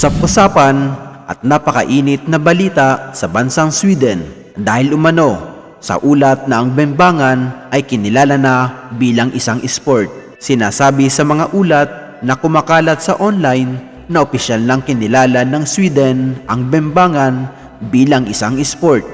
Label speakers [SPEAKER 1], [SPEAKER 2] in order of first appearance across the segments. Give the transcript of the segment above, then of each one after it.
[SPEAKER 1] Usap-usapan at napakainit na balita sa bansang Sweden dahil umano sa ulat na ang bembangan ay kinilala na bilang isang sport. Sinasabi sa mga ulat na kumakalat sa online na opisyal lang kinilala ng Sweden ang bembangan bilang isang sport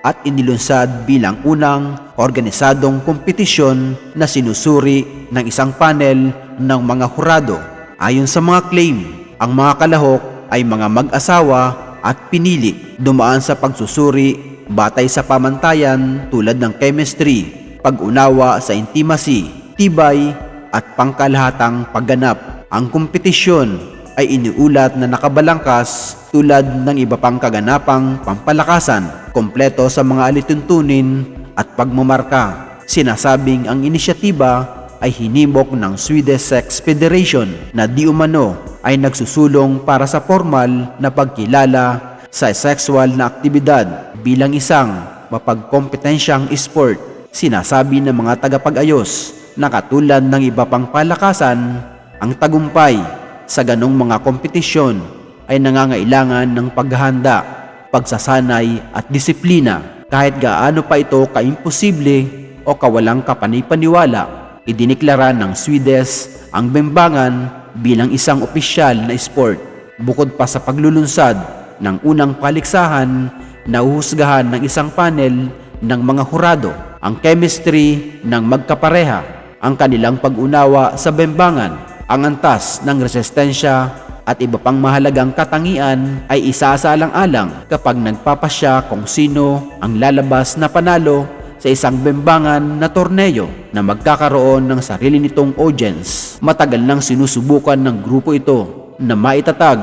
[SPEAKER 1] at inilunsad bilang unang organisadong kompetisyon na sinusuri ng isang panel ng mga hurado. Ayon sa mga claim, ang mga kalahok ay mga mag-asawa at pinili dumaan sa pagsusuri batay sa pamantayan tulad ng chemistry, pag-unawa sa intimacy, tibay at pangkalahatang pagganap. Ang kompetisyon ay iniulat na nakabalangkas tulad ng iba pang kaganapang pampalakasan, kompleto sa mga alituntunin at pagmamarka. Sinasabing ang inisyatiba ay hinimok ng Swedish Sex Federation na di umano ay nagsusulong para sa formal na pagkilala sa sexual na aktibidad bilang isang mapagkompetensyang sport. Sinasabi ng mga tagapag-ayos na katulad ng iba pang palakasan, ang tagumpay sa ganong mga kompetisyon ay nangangailangan ng paghahanda, pagsasanay at disiplina. Kahit gaano pa ito kaimposible o kawalang kapanipaniwala, idiniklara ng Swedish ang bembangan bilang isang opisyal na sport. Bukod pa sa paglulunsad ng unang paliksahan, nahuhusgahan ng isang panel ng mga hurado ang chemistry ng magkapareha, ang kanilang pag-unawa sa bembangan, ang antas ng resistensya at iba pang mahalagang katangian ay isaalang-alang kapag nagpapasya kung sino ang lalabas na panalo sa isang bembangan na torneo na magkakaroon ng sarili nitong audience. Matagal nang sinusubukan ng grupo ito na maitatag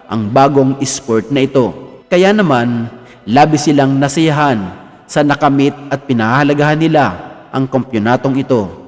[SPEAKER 1] ang bagong sport na ito. Kaya naman, labis silang nasiyahan sa nakamit at pinahahalagahan nila ang kampyonatong ito.